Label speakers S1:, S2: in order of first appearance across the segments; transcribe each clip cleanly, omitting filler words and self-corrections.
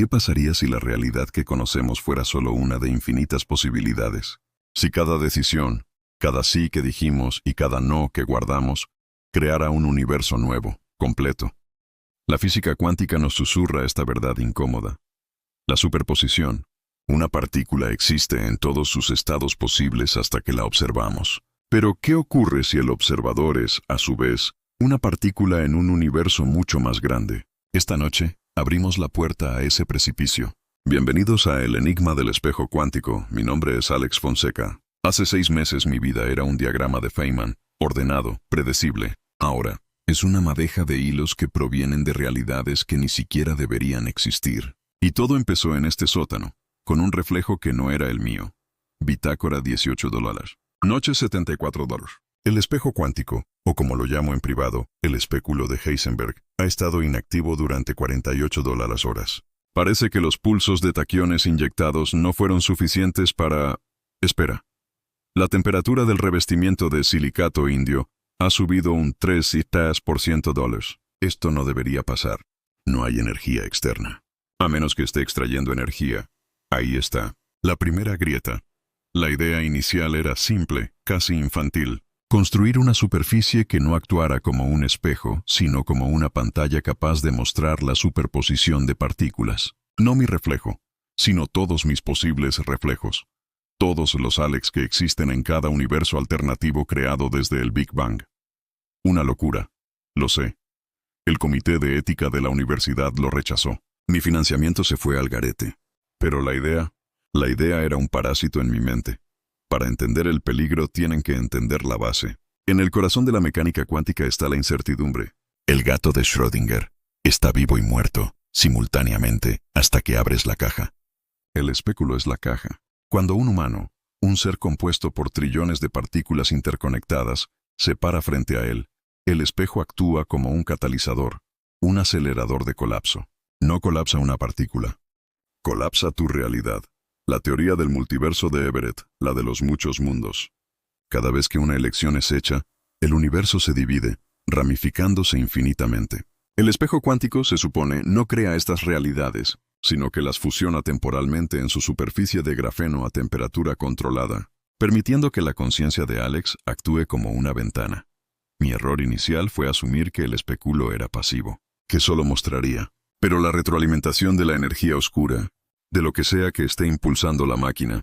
S1: ¿Qué pasaría si la realidad que conocemos fuera solo una de infinitas posibilidades? Si cada decisión, cada sí que dijimos y cada no que guardamos, creara un universo nuevo, completo. La física cuántica nos susurra esta verdad incómoda. La superposición. Una partícula existe en todos sus estados posibles hasta que la observamos. Pero, ¿qué ocurre si el observador es, a su vez, una partícula en un universo mucho más grande? Esta noche, abrimos la puerta a ese precipicio. Bienvenidos a El Enigma del Espejo Cuántico. Mi nombre es Alex Fonseca. Hace 6 meses mi vida era un diagrama de Feynman, ordenado, predecible. Ahora, es una madeja de hilos que provienen de realidades que ni siquiera deberían existir. Y todo empezó en este sótano, con un reflejo que no era el mío. Bitácora $18. Noche $74. El espejo cuántico, o como lo llamo en privado, el espéculo de Heisenberg, ha estado inactivo durante 48 horas. Parece que los pulsos de taquiones inyectados no fueron suficientes para... Espera. La temperatura del revestimiento de silicato indio ha subido un 3%. Esto no debería pasar. No hay energía externa. A menos que esté extrayendo energía. Ahí está. La primera grieta. La idea inicial era simple, casi infantil. Construir una superficie que no actuara como un espejo, sino como una pantalla capaz de mostrar la superposición de partículas. No mi reflejo, sino todos mis posibles reflejos. Todos los Alex que existen en cada universo alternativo creado desde el Big Bang. Una locura. Lo sé. El comité de ética de la universidad lo rechazó. Mi financiamiento se fue al garete. Pero la idea era un parásito en mi mente. Para entender el peligro tienen que entender la base. En el corazón de la mecánica cuántica está la incertidumbre. El gato de Schrödinger está vivo y muerto, simultáneamente, hasta que abres la caja. El espéculo es la caja. Cuando un humano, un ser compuesto por trillones de partículas interconectadas, se para frente a él, el espejo actúa como un catalizador, un acelerador de colapso. No colapsa una partícula. Colapsa tu realidad. La teoría del multiverso de Everett, la de los muchos mundos. Cada vez que una elección es hecha, el universo se divide, ramificándose infinitamente. El espejo cuántico, se supone, no crea estas realidades, sino que las fusiona temporalmente en su superficie de grafeno a temperatura controlada, permitiendo que la conciencia de Alex actúe como una ventana. Mi error inicial fue asumir que el espéculo era pasivo, que solo mostraría. Pero la retroalimentación de la energía oscura, de lo que sea que esté impulsando la máquina,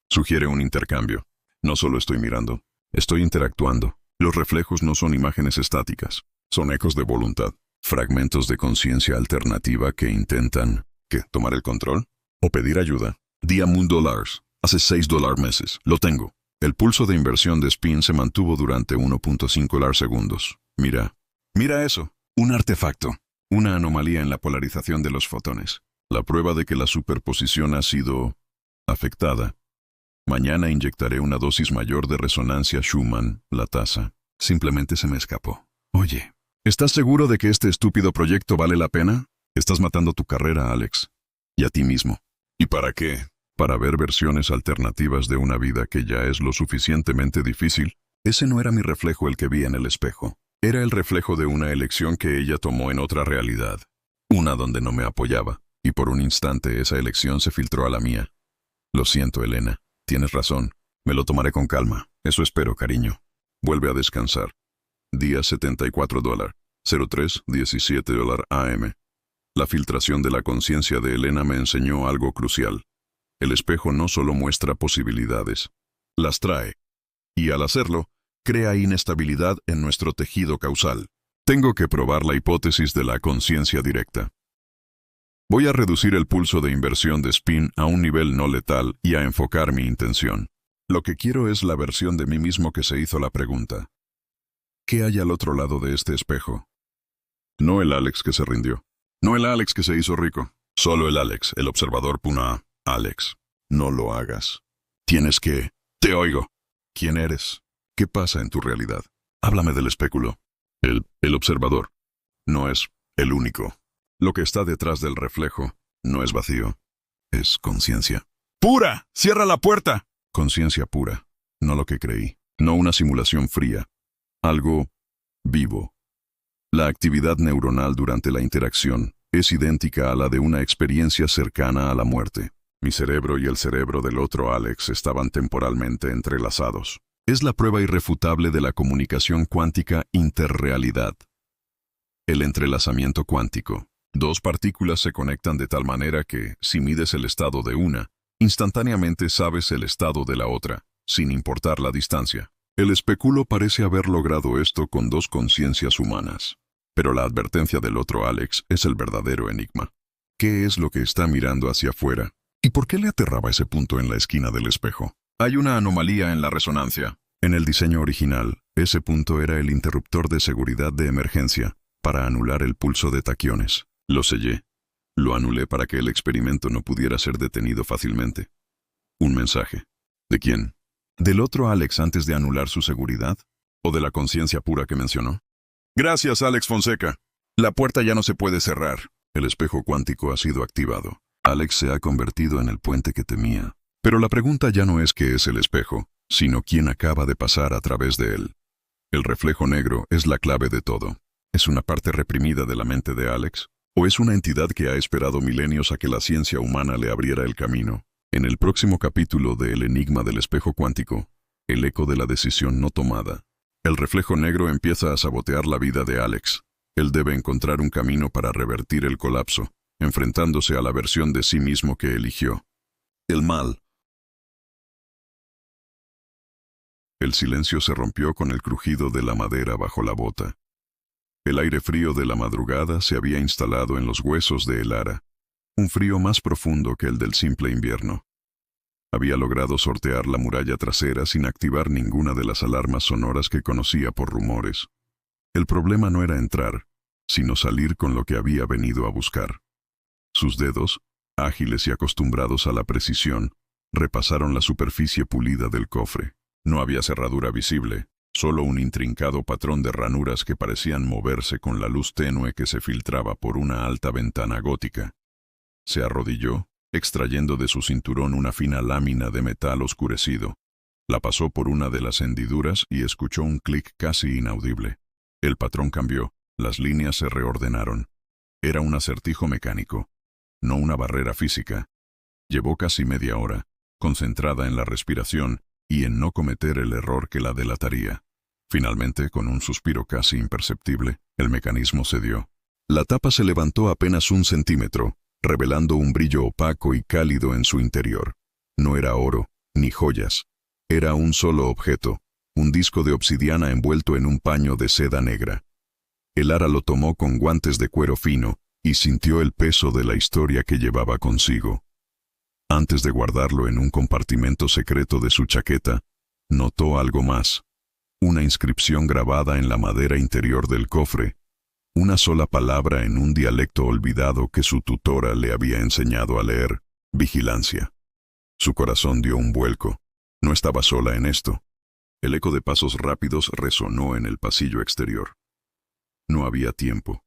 S1: sugiere un intercambio. No solo estoy mirando, estoy interactuando. Los reflejos no son imágenes estáticas, son ecos de voluntad, fragmentos de conciencia alternativa que intentan, ¿qué? ¿Tomar el control? ¿O pedir ayuda? Día $1. Hace $6 lo tengo. El pulso de inversión de spin se mantuvo durante 1.5 segundos. Mira eso, un artefacto. Una anomalía en la polarización de los fotones. La prueba de que la superposición ha sido afectada. Mañana inyectaré una dosis mayor de resonancia Schumann, la tasa. Simplemente se me escapó. Oye, ¿estás seguro de que este estúpido proyecto vale la pena? Estás matando tu carrera, Alex. Y a ti mismo. ¿Y para qué? Para ver versiones alternativas de una vida que ya es lo suficientemente difícil. Ese no era mi reflejo el que vi en el espejo. Era el reflejo de una elección que ella tomó en otra realidad. Una donde no me apoyaba. Y por un instante esa elección se filtró a la mía. Lo siento, Elena. Tienes razón. Me lo tomaré con calma. Eso espero, cariño. Vuelve a descansar. Día $74. 03:17 AM. La filtración de la conciencia de Elena me enseñó algo crucial. El espejo no solo muestra posibilidades. Las trae. Y al hacerlo, crea inestabilidad en nuestro tejido causal. Tengo que probar la hipótesis de la conciencia directa. Voy a reducir el pulso de inversión de spin a un nivel no letal y a enfocar mi intención. Lo que quiero es la versión de mí mismo que se hizo la pregunta. ¿Qué hay al otro lado de este espejo? No el Alex que se rindió. No el Alex que se hizo rico. Solo el Alex, el observador Puna. Alex, no lo hagas. Tienes que... Te oigo. ¿Quién eres? ¿Qué pasa en tu realidad? Háblame del espéculo. El observador. No es el único. Lo que está detrás del reflejo no es vacío. Es conciencia. ¡Pura! ¡Cierra la puerta! Conciencia pura. No lo que creí. No una simulación fría. Algo vivo. La actividad neuronal durante la interacción, Es idéntica a la de una experiencia cercana a la muerte. Mi cerebro y el cerebro del otro Alex estaban temporalmente entrelazados. Es la prueba irrefutable de la comunicación cuántica interrealidad. El entrelazamiento cuántico. Dos partículas se conectan de tal manera que, si mides el estado de una, instantáneamente sabes el estado de la otra, sin importar la distancia. El especulo parece haber logrado esto con dos conciencias humanas. Pero la advertencia del otro Alex es el verdadero enigma. ¿Qué es lo que está mirando hacia afuera? ¿Y por qué le aterraba ese punto en la esquina del espejo? Hay una anomalía en la resonancia. En el diseño original, ese punto era el interruptor de seguridad de emergencia para anular el pulso de taquiones. Lo sellé. Lo anulé para que el experimento no pudiera ser detenido fácilmente. Un mensaje. ¿De quién? ¿Del otro Alex antes de anular su seguridad? ¿O de la conciencia pura que mencionó? Gracias, Alex Fonseca. La puerta ya no se puede cerrar. El espejo cuántico ha sido activado. Alex se ha convertido en el puente que temía. Pero la pregunta ya no es qué es el espejo, sino quién acaba de pasar a través de él. El reflejo negro es la clave de todo. ¿Es una parte reprimida de la mente de Alex? ¿O es una entidad que ha esperado milenios a que la ciencia humana le abriera el camino? En el próximo capítulo de El enigma del espejo cuántico, el eco de la decisión no tomada, el reflejo negro empieza a sabotear la vida de Alex. Él debe encontrar un camino para revertir el colapso, enfrentándose a la versión de sí mismo que eligió. El mal. El silencio se rompió con el crujido de la madera bajo la bota. El aire frío de la madrugada se había instalado en los huesos de Elara, un frío más profundo que el del simple invierno. Había logrado sortear la muralla trasera sin activar ninguna de las alarmas sonoras que conocía por rumores. El problema no era entrar, sino salir con lo que había venido a buscar. Sus dedos, ágiles y acostumbrados a la precisión, repasaron la superficie pulida del cofre. No había cerradura visible, solo un intrincado patrón de ranuras que parecían moverse con la luz tenue que se filtraba por una alta ventana gótica. Se arrodilló, extrayendo de su cinturón una fina lámina de metal oscurecido. La pasó por una de las hendiduras y escuchó un clic casi inaudible. El patrón cambió, las líneas se reordenaron. Era un acertijo mecánico, no una barrera física. Llevó casi media hora, concentrada en la respiración y en no cometer el error que la delataría. Finalmente, con un suspiro casi imperceptible, el mecanismo cedió. La tapa se levantó apenas 1 centímetro, revelando un brillo opaco y cálido en su interior. No era oro, ni joyas. Era un solo objeto, un disco de obsidiana envuelto en un paño de seda negra. Elara lo tomó con guantes de cuero fino y sintió el peso de la historia que llevaba consigo. Antes de guardarlo en un compartimento secreto de su chaqueta, notó algo más. Una inscripción grabada en la madera interior del cofre. Una sola palabra en un dialecto olvidado que su tutora le había enseñado a leer: vigilancia. Su corazón dio un vuelco. No estaba sola en esto. El eco de pasos rápidos resonó en el pasillo exterior. No había tiempo.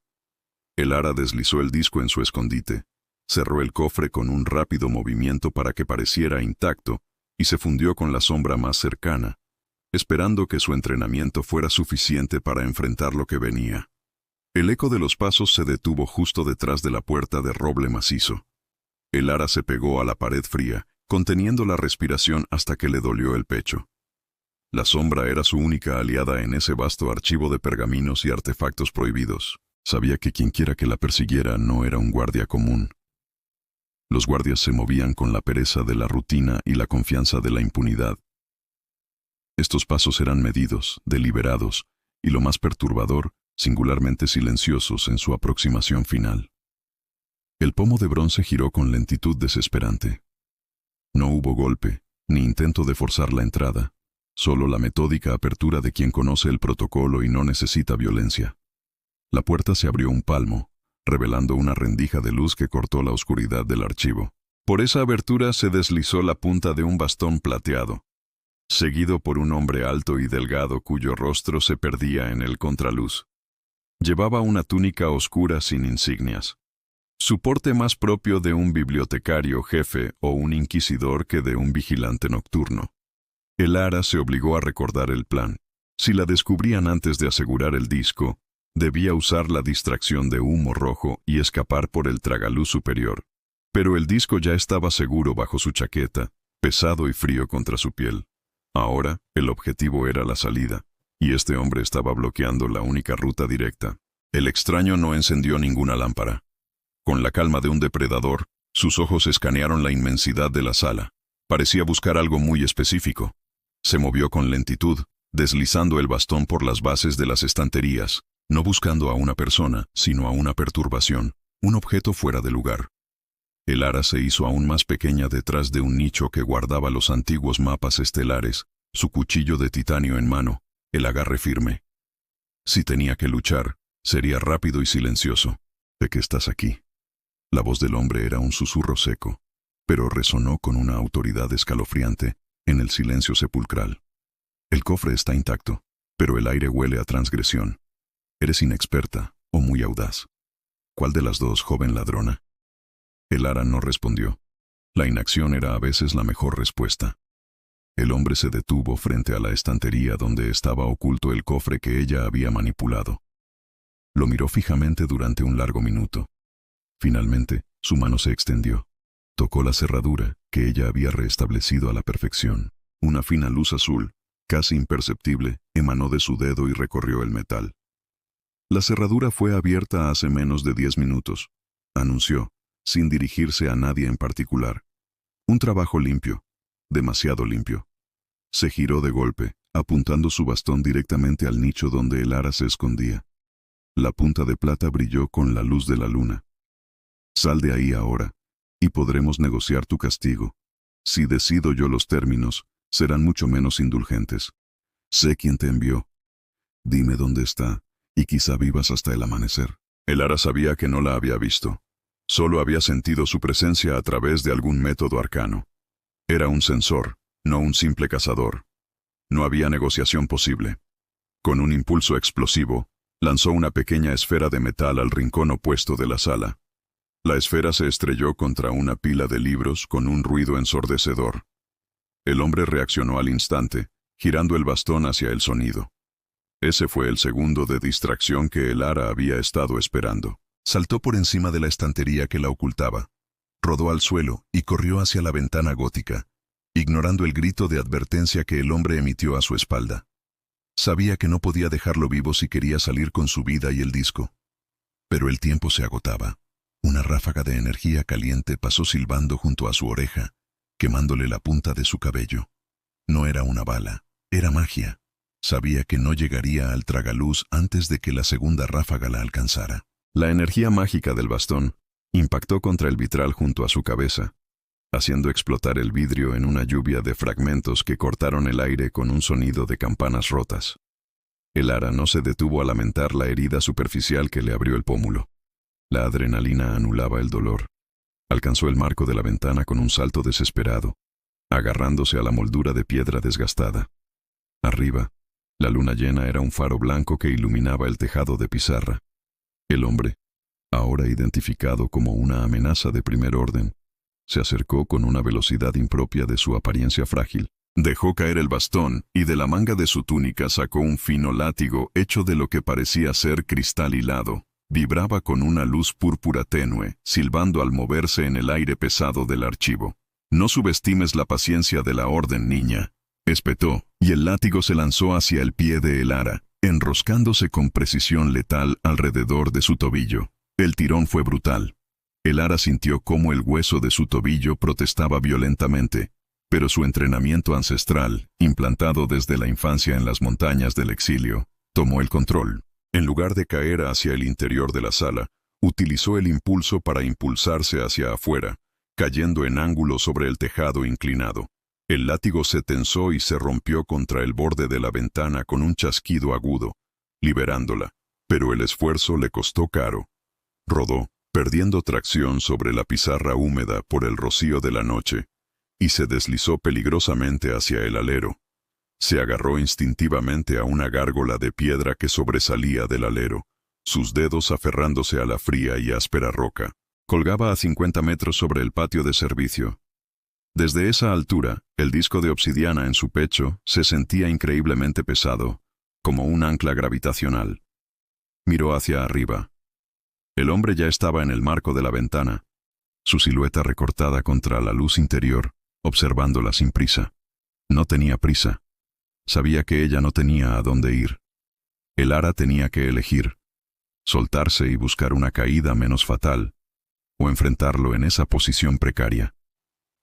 S1: Elara deslizó el disco en su escondite, cerró el cofre con un rápido movimiento para que pareciera intacto y se fundió con la sombra más cercana, esperando que su entrenamiento fuera suficiente para enfrentar lo que venía. El eco de los pasos se detuvo justo detrás de la puerta de roble macizo. Elara se pegó a la pared fría, conteniendo la respiración hasta que le dolió el pecho. La sombra era su única aliada en ese vasto archivo de pergaminos y artefactos prohibidos. Sabía que quienquiera que la persiguiera no era un guardia común. Los guardias se movían con la pereza de la rutina y la confianza de la impunidad. Estos pasos eran medidos, deliberados, y lo más perturbador, singularmente silenciosos en su aproximación final. El pomo de bronce giró con lentitud desesperante. No hubo golpe, ni intento de forzar la entrada, solo la metódica apertura de quien conoce el protocolo y no necesita violencia. La puerta se abrió un palmo, revelando una rendija de luz que cortó la oscuridad del archivo. Por esa abertura se deslizó la punta de un bastón plateado, seguido por un hombre alto y delgado cuyo rostro se perdía en el contraluz. Llevaba una túnica oscura sin insignias, su porte más propio de un bibliotecario jefe o un inquisidor que de un vigilante nocturno. Elara se obligó a recordar el plan. Si la descubrían antes de asegurar el disco, Debía usar la distracción de humo rojo y escapar por el tragaluz superior. Pero el disco ya estaba seguro bajo su chaqueta, pesado y frío contra su piel. Ahora, el objetivo era la salida, y este hombre estaba bloqueando la única ruta directa. El extraño no encendió ninguna lámpara. Con la calma de un depredador, sus ojos escanearon la inmensidad de la sala. Parecía buscar algo muy específico. Se movió con lentitud, deslizando el bastón por las bases de las estanterías, no buscando a una persona, sino a una perturbación, un objeto fuera de lugar. El ara se hizo aún más pequeña detrás de un nicho que guardaba los antiguos mapas estelares, su cuchillo de titanio en mano, el agarre firme. Si tenía que luchar, sería rápido y silencioso. ¿De qué estás aquí? La voz del hombre era un susurro seco, pero resonó con una autoridad escalofriante en el silencio sepulcral. El cofre está intacto, pero el aire huele a transgresión. Eres inexperta o muy audaz. ¿Cuál de las dos, joven ladrona? El ara no respondió. La inacción era a veces la mejor respuesta. El hombre se detuvo frente a la estantería donde estaba oculto el cofre que ella había manipulado. Lo miró fijamente durante un largo minuto. Finalmente, su mano se extendió. Tocó la cerradura, que ella había restablecido a la perfección. Una fina luz azul, casi imperceptible, emanó de su dedo y recorrió el metal. La cerradura fue abierta hace menos de 10 minutos, anunció, sin dirigirse a nadie en particular. Un trabajo limpio, demasiado limpio. Se giró de golpe, apuntando su bastón directamente al nicho donde el ara se escondía. La punta de plata brilló con la luz de la luna. Sal de ahí ahora, y podremos negociar tu castigo. Si decido yo los términos, serán mucho menos indulgentes. Sé quién te envió. Dime dónde está, y quizá vivas hasta el amanecer. El ara sabía que no la había visto. Solo había sentido su presencia a través de algún método arcano. Era un sensor, no un simple cazador. No había negociación posible. Con un impulso explosivo, lanzó una pequeña esfera de metal al rincón opuesto de la sala. La esfera se estrelló contra una pila de libros con un ruido ensordecedor. El hombre reaccionó al instante, girando el bastón hacia el sonido. Ese fue el segundo de distracción que el ara había estado esperando. Saltó por encima de la estantería que la ocultaba, rodó al suelo y corrió hacia la ventana gótica, ignorando el grito de advertencia que el hombre emitió a su espalda. Sabía que no podía dejarlo vivo si quería salir con su vida y el disco. Pero el tiempo se agotaba. Una ráfaga de energía caliente pasó silbando junto a su oreja, quemándole la punta de su cabello. No era una bala, era magia. Sabía que no llegaría al tragaluz antes de que la segunda ráfaga la alcanzara. La energía mágica del bastón impactó contra el vitral junto a su cabeza, haciendo explotar el vidrio en una lluvia de fragmentos que cortaron el aire con un sonido de campanas rotas. El ara no se detuvo a lamentar la herida superficial que le abrió el pómulo. La adrenalina anulaba el dolor. Alcanzó el marco de la ventana con un salto desesperado, agarrándose a la moldura de piedra desgastada. Arriba, la luna llena era un faro blanco que iluminaba el tejado de pizarra. El hombre, ahora identificado como una amenaza de primer orden, se acercó con una velocidad impropia de su apariencia frágil. Dejó caer el bastón y de la manga de su túnica sacó un fino látigo hecho de lo que parecía ser cristal hilado. Vibraba con una luz púrpura tenue, silbando al moverse en el aire pesado del archivo. «No subestimes la paciencia de la orden, niña», espetó, y el látigo se lanzó hacia el pie de el ara, enroscándose con precisión letal alrededor de su tobillo. El tirón fue brutal. El ara sintió cómo el hueso de su tobillo protestaba violentamente, pero su entrenamiento ancestral, implantado desde la infancia en las montañas del exilio, tomó el control. En lugar de caer hacia el interior de la sala, utilizó el impulso para impulsarse hacia afuera, cayendo en ángulo sobre el tejado inclinado. El látigo se tensó y se rompió contra el borde de la ventana con un chasquido agudo, liberándola, pero el esfuerzo le costó caro. Rodó, perdiendo tracción sobre la pizarra húmeda por el rocío de la noche, y se deslizó peligrosamente hacia el alero. Se agarró instintivamente a una gárgola de piedra que sobresalía del alero, sus dedos aferrándose a la fría y áspera roca. Colgaba a 50 metros sobre el patio de servicio. Desde esa altura, el disco de obsidiana en su pecho se sentía increíblemente pesado, como un ancla gravitacional. Miró hacia arriba. El hombre ya estaba en el marco de la ventana, su silueta recortada contra la luz interior, observándola sin prisa. No tenía prisa. Sabía que ella no tenía a dónde ir. El ara tenía que elegir: soltarse y buscar una caída menos fatal, o enfrentarlo en esa posición precaria.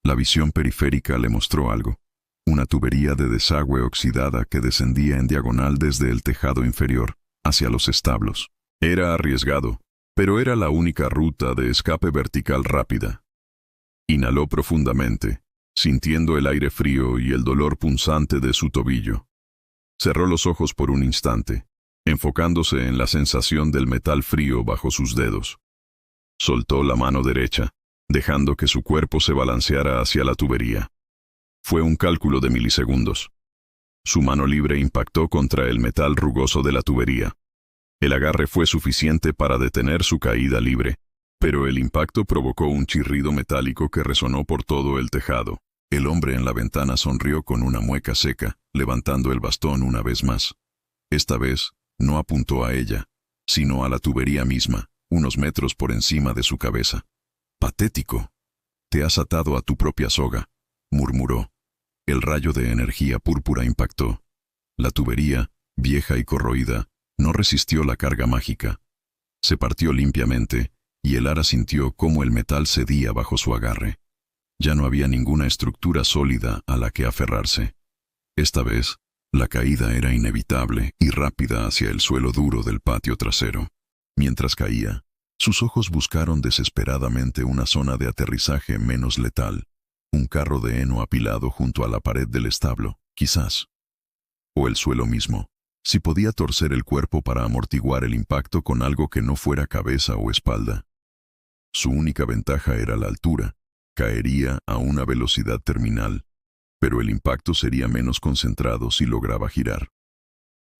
S1: La visión periférica le mostró algo: una tubería de desagüe oxidada que descendía en diagonal desde el tejado inferior hacia los establos. Era arriesgado, pero era la única ruta de escape vertical rápida. Inhaló profundamente, sintiendo el aire frío y el dolor punzante de su tobillo. Cerró los ojos por un instante, enfocándose en la sensación del metal frío bajo sus dedos. Soltó la mano derecha, dejando que su cuerpo se balanceara hacia la tubería. Fue un cálculo de milisegundos. Su mano libre impactó contra el metal rugoso de la tubería. El agarre fue suficiente para detener su caída libre, pero el impacto provocó un chirrido metálico que resonó por todo el tejado. El hombre en la ventana sonrió con una mueca seca, levantando el bastón una vez más. Esta vez, no apuntó a ella, sino a la tubería misma, unos metros por encima de su cabeza. «Patético. Te has atado a tu propia soga», murmuró. El rayo de energía púrpura impactó. La tubería, vieja y corroída, no resistió la carga mágica. Se partió limpiamente, y el ara sintió cómo el metal cedía bajo su agarre. Ya no había ninguna estructura sólida a la que aferrarse. Esta vez, la caída era inevitable y rápida hacia el suelo duro del patio trasero. Mientras caía, sus ojos buscaron desesperadamente una zona de aterrizaje menos letal. Un carro de heno apilado junto a la pared del establo, quizás. O el suelo mismo, si podía torcer el cuerpo para amortiguar el impacto con algo que no fuera cabeza o espalda. Su única ventaja era la altura. Caería a una velocidad terminal, pero el impacto sería menos concentrado si lograba girar.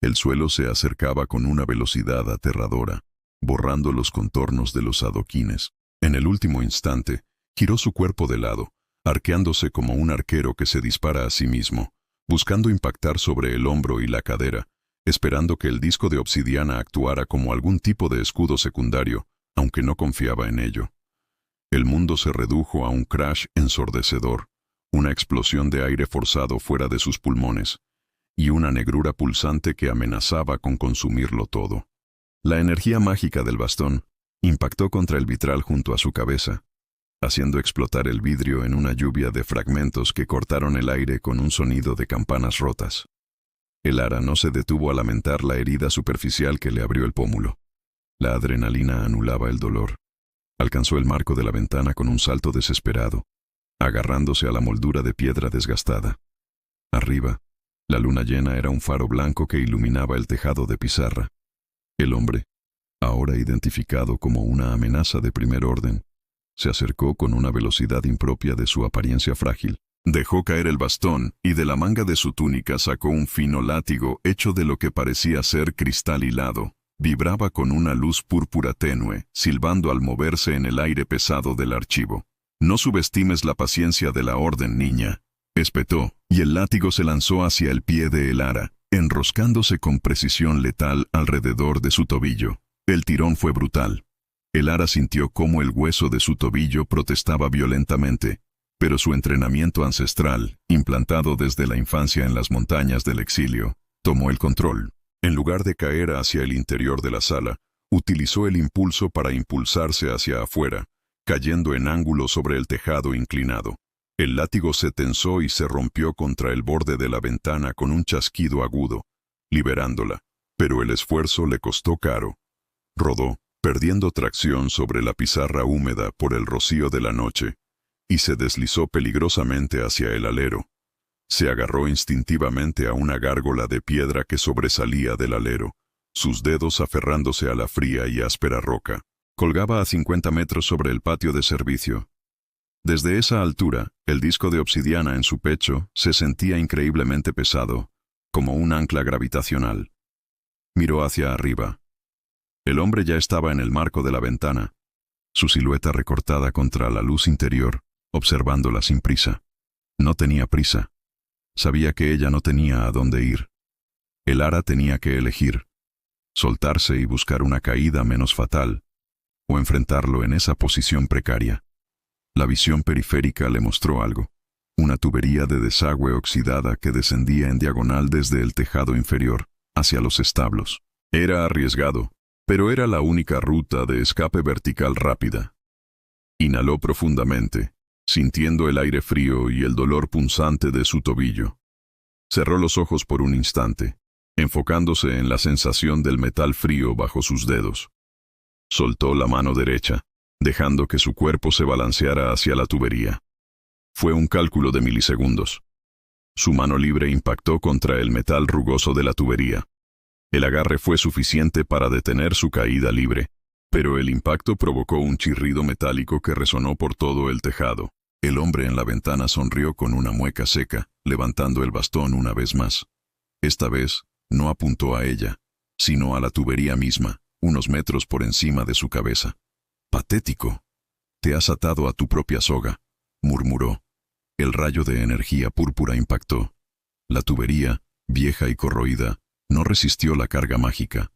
S1: El suelo se acercaba con una velocidad aterradora, borrando los contornos de los adoquines. En el último instante, giró su cuerpo de lado, arqueándose como un arquero que se dispara a sí mismo, buscando impactar sobre el hombro y la cadera, esperando que el disco de obsidiana actuara como algún tipo de escudo secundario, aunque no confiaba en ello. El mundo se redujo a un crash ensordecedor, una explosión de aire forzado fuera de sus pulmones, y una negrura pulsante que amenazaba con consumirlo todo. La energía mágica del bastón impactó contra el vitral junto a su cabeza, haciendo explotar el vidrio en una lluvia de fragmentos que cortaron el aire con un sonido de campanas rotas. El ara no se detuvo a lamentar la herida superficial que le abrió el pómulo. La adrenalina anulaba el dolor. Alcanzó el marco de la ventana con un salto desesperado, agarrándose a la moldura de piedra desgastada. Arriba, la luna llena era un faro blanco que iluminaba el tejado de pizarra. El hombre, ahora identificado como una amenaza de primer orden, se acercó con una velocidad impropia de su apariencia frágil. Dejó caer el bastón y de la manga de su túnica sacó un fino látigo hecho de lo que parecía ser cristal hilado. Vibraba con una luz púrpura tenue, silbando al moverse en el aire pesado del archivo. «No subestimes la paciencia de la orden, niña», espetó, y el látigo se lanzó hacia el pie de el ara, enroscándose con precisión letal alrededor de su tobillo. El tirón fue brutal. El ara sintió cómo el hueso de su tobillo protestaba violentamente, pero su entrenamiento ancestral, implantado desde la infancia en las montañas del exilio, tomó el control. En lugar de caer hacia el interior de la sala, utilizó el impulso para impulsarse hacia afuera, cayendo en ángulo sobre el tejado inclinado. El látigo se tensó y se rompió contra el borde de la ventana con un chasquido agudo, liberándola, pero el esfuerzo le costó caro. Rodó, perdiendo tracción sobre la pizarra húmeda por el rocío de la noche, y se deslizó peligrosamente hacia el alero. Se agarró instintivamente a una gárgola de piedra que sobresalía del alero, sus dedos aferrándose a la fría y áspera roca. Colgaba a 50 metros sobre el patio de servicio. Desde esa altura, el disco de obsidiana en su pecho se sentía increíblemente pesado, como un ancla gravitacional. Miró hacia arriba. El hombre ya estaba en el marco de la ventana, su silueta recortada contra la luz interior, observándola sin prisa. No tenía prisa. Sabía que ella no tenía a dónde ir. El ara tenía que elegir: soltarse y buscar una caída menos fatal, o enfrentarlo en esa posición precaria. La visión periférica le mostró algo. Una tubería de desagüe oxidada que descendía en diagonal desde el tejado inferior hacia los establos. Era arriesgado, pero era la única ruta de escape vertical rápida. Inhaló profundamente, sintiendo el aire frío y el dolor punzante de su tobillo. Cerró los ojos por un instante, enfocándose en la sensación del metal frío bajo sus dedos. Soltó la mano derecha, dejando que su cuerpo se balanceara hacia la tubería. Fue un cálculo de milisegundos. Su mano libre impactó contra el metal rugoso de la tubería. El agarre fue suficiente para detener su caída libre, pero el impacto provocó un chirrido metálico que resonó por todo el tejado. El hombre en la ventana sonrió con una mueca seca, levantando el bastón una vez más. Esta vez, no apuntó a ella, sino a la tubería misma, unos metros por encima de su cabeza. «Patético. Te has atado a tu propia soga», murmuró. El rayo de energía púrpura impactó. La tubería, vieja y corroída, no resistió la carga mágica.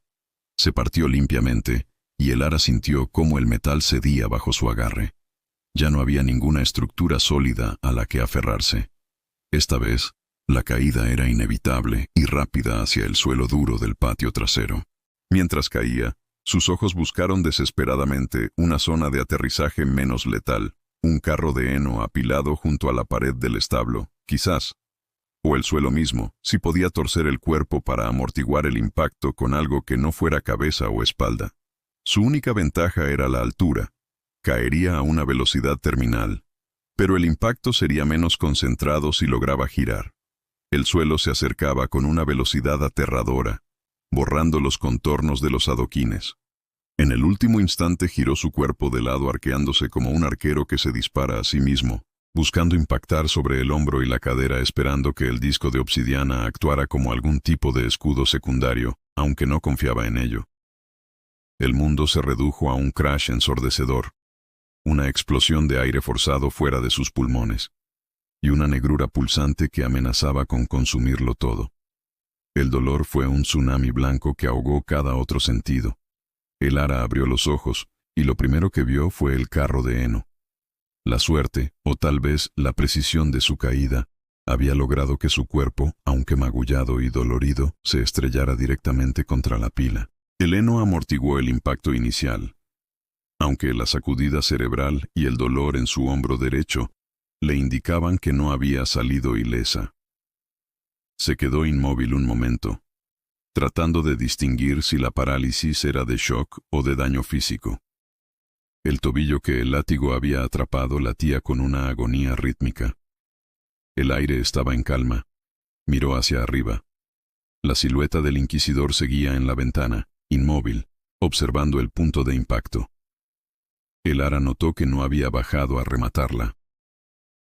S1: Se partió limpiamente, y el ara sintió cómo el metal cedía bajo su agarre. Ya no había ninguna estructura sólida a la que aferrarse. Esta vez, la caída era inevitable y rápida hacia el suelo duro del patio trasero. Mientras caía, sus ojos buscaron desesperadamente una zona de aterrizaje menos letal, un carro de heno apilado junto a la pared del establo, quizás, o el suelo mismo, si podía torcer el cuerpo para amortiguar el impacto con algo que no fuera cabeza o espalda. Su única ventaja era la altura. Caería a una velocidad terminal, pero el impacto sería menos concentrado si lograba girar. El suelo se acercaba con una velocidad aterradora, borrando los contornos de los adoquines. En el último instante giró su cuerpo de lado arqueándose como un arquero que se dispara a sí mismo, buscando impactar sobre el hombro y la cadera esperando que el disco de obsidiana actuara como algún tipo de escudo secundario, aunque no confiaba en ello. El mundo se redujo a un crash ensordecedor, una explosión de aire forzado fuera de sus pulmones, y una negrura pulsante que amenazaba con consumirlo todo. El dolor fue un tsunami blanco que ahogó cada otro sentido. El ara abrió los ojos, y lo primero que vio fue el carro de heno. La suerte, o tal vez la precisión de su caída, había logrado que su cuerpo, aunque magullado y dolorido, se estrellara directamente contra la pila. El heno amortiguó el impacto inicial, aunque la sacudida cerebral y el dolor en su hombro derecho le indicaban que no había salido ilesa. Se quedó inmóvil un momento, tratando de distinguir si la parálisis era de shock o de daño físico. El tobillo que el látigo había atrapado latía con una agonía rítmica. El aire estaba en calma. Miró hacia arriba. La silueta del inquisidor seguía en la ventana, inmóvil, observando el punto de impacto. El ara notó que no había bajado a rematarla.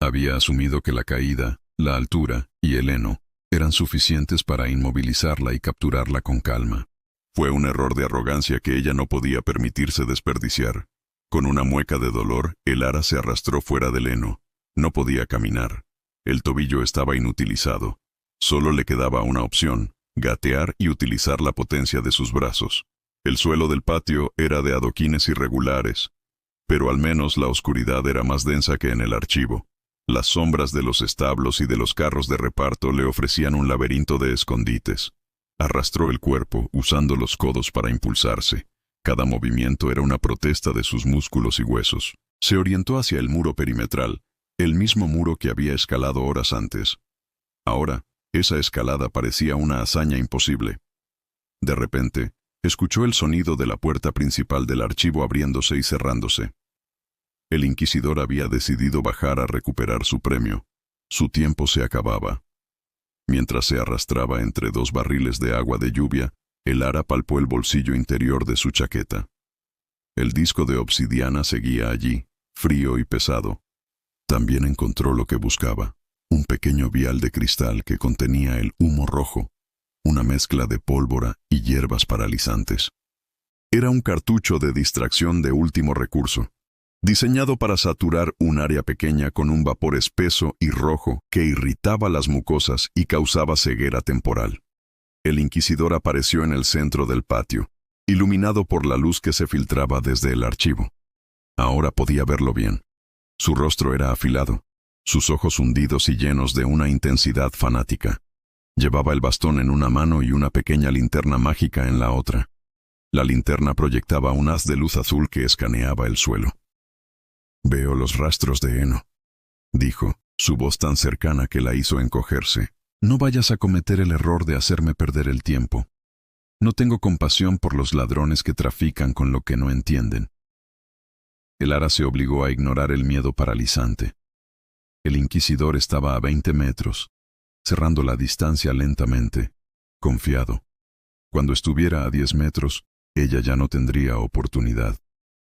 S1: Había asumido que la caída, la altura y el heno eran suficientes para inmovilizarla y capturarla con calma. Fue un error de arrogancia que ella no podía permitirse desperdiciar. Con una mueca de dolor, el ara se arrastró fuera del heno. No podía caminar. El tobillo estaba inutilizado. Solo le quedaba una opción: gatear y utilizar la potencia de sus brazos. El suelo del patio era de adoquines irregulares, pero al menos la oscuridad era más densa que en el archivo. Las sombras de los establos y de los carros de reparto le ofrecían un laberinto de escondites. Arrastró el cuerpo, usando los codos para impulsarse. Cada movimiento era una protesta de sus músculos y huesos. Se orientó hacia el muro perimetral, el mismo muro que había escalado horas antes. Ahora, esa escalada parecía una hazaña imposible. De repente, escuchó el sonido de la puerta principal del archivo abriéndose y cerrándose. El inquisidor había decidido bajar a recuperar su premio. Su tiempo se acababa. Mientras se arrastraba entre dos barriles de agua de lluvia, el ara palpó el bolsillo interior de su chaqueta. El disco de obsidiana seguía allí, frío y pesado. También encontró lo que buscaba: un pequeño vial de cristal que contenía el humo rojo, una mezcla de pólvora y hierbas paralizantes. Era un cartucho de distracción de último recurso, diseñado para saturar un área pequeña con un vapor espeso y rojo que irritaba las mucosas y causaba ceguera temporal. El inquisidor apareció en el centro del patio, iluminado por la luz que se filtraba desde el archivo. Ahora podía verlo bien. Su rostro era afilado, sus ojos hundidos y llenos de una intensidad fanática. Llevaba el bastón en una mano y una pequeña linterna mágica en la otra. La linterna proyectaba un haz de luz azul que escaneaba el suelo. «Veo los rastros de heno», dijo, su voz tan cercana que la hizo encogerse. «No vayas a cometer el error de hacerme perder el tiempo. No tengo compasión por los ladrones que trafican con lo que no entienden». Elara se obligó a ignorar el miedo paralizante. El inquisidor estaba a 20 metros, cerrando la distancia lentamente, confiado. Cuando estuviera a 10 metros, ella ya no tendría oportunidad.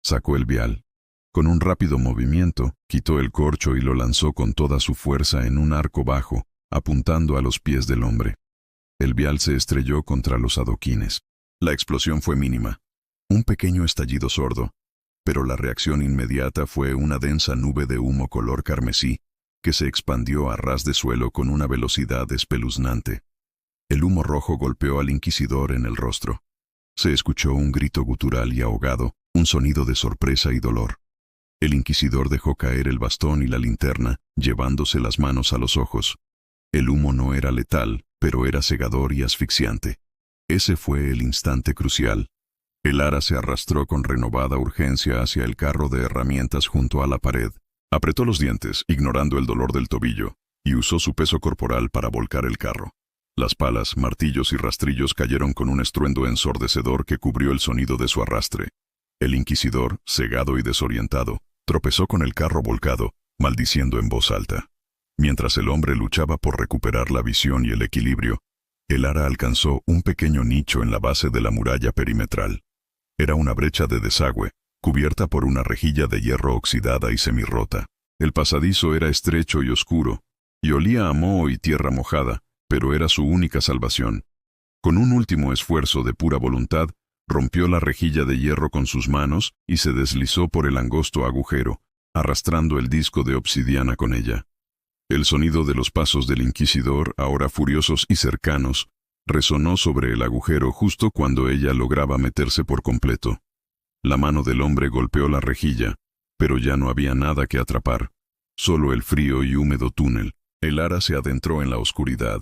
S1: Sacó el vial. Con un rápido movimiento, quitó el corcho y lo lanzó con toda su fuerza en un arco bajo, apuntando a los pies del hombre. El vial se estrelló contra los adoquines. La explosión fue mínima. Un pequeño estallido sordo, pero la reacción inmediata fue una densa nube de humo color carmesí que se expandió a ras de suelo con una velocidad espeluznante. El humo rojo golpeó al inquisidor en el rostro. Se escuchó un grito gutural y ahogado, un sonido de sorpresa y dolor. El inquisidor dejó caer el bastón y la linterna, llevándose las manos a los ojos. El humo no era letal, pero era cegador y asfixiante. Ese fue el instante crucial. Elara se arrastró con renovada urgencia hacia el carro de herramientas junto a la pared. Apretó los dientes, ignorando el dolor del tobillo, y usó su peso corporal para volcar el carro. Las palas, martillos y rastrillos cayeron con un estruendo ensordecedor que cubrió el sonido de su arrastre. El inquisidor, cegado y desorientado, tropezó con el carro volcado, maldiciendo en voz alta. Mientras el hombre luchaba por recuperar la visión y el equilibrio, Elara alcanzó un pequeño nicho en la base de la muralla perimetral. Era una brecha de desagüe, cubierta por una rejilla de hierro oxidada y semirrota. El pasadizo era estrecho y oscuro, y olía a moho y tierra mojada, pero era su única salvación. Con un último esfuerzo de pura voluntad, rompió la rejilla de hierro con sus manos y se deslizó por el angosto agujero, arrastrando el disco de obsidiana con ella. El sonido de los pasos del inquisidor, ahora furiosos y cercanos, resonó sobre el agujero justo cuando ella lograba meterse por completo. La mano del hombre golpeó la rejilla, pero ya no había nada que atrapar, solo el frío y húmedo túnel. Elara se adentró en la oscuridad,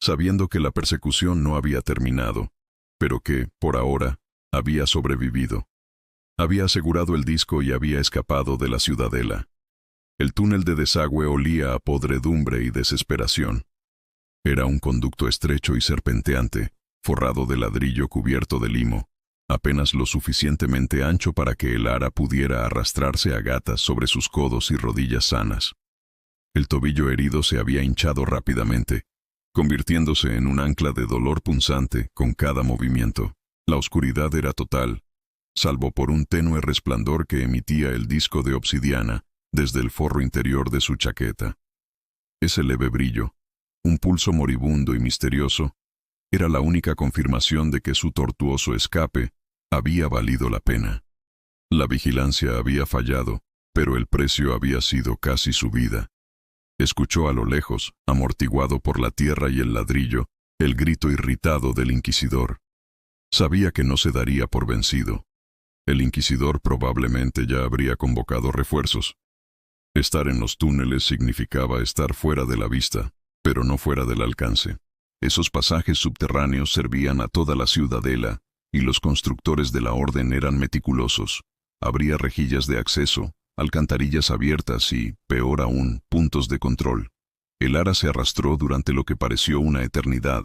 S1: sabiendo que la persecución no había terminado, pero que, por ahora, había sobrevivido. Había asegurado el disco y había escapado de la ciudadela. El túnel de desagüe olía a podredumbre y desesperación. Era un conducto estrecho y serpenteante, forrado de ladrillo cubierto de limo, apenas lo suficientemente ancho para que Elara pudiera arrastrarse a gatas sobre sus codos y rodillas sanas. El tobillo herido se había hinchado rápidamente, convirtiéndose en un ancla de dolor punzante con cada movimiento. La oscuridad era total, salvo por un tenue resplandor que emitía el disco de obsidiana desde el forro interior de su chaqueta. Ese leve brillo, un pulso moribundo y misterioso, era la única confirmación de que su tortuoso escape había valido la pena. La vigilancia había fallado, pero el precio había sido casi su vida. Escuchó a lo lejos, amortiguado por la tierra y el ladrillo, el grito irritado del inquisidor. Sabía que no se daría por vencido. El inquisidor probablemente ya habría convocado refuerzos. Estar en los túneles significaba estar fuera de la vista, pero no fuera del alcance. Esos pasajes subterráneos servían a toda la ciudadela, y los constructores de la orden eran meticulosos. Habría rejillas de acceso, alcantarillas abiertas y, peor aún, puntos de control. Elara se arrastró durante lo que pareció una eternidad,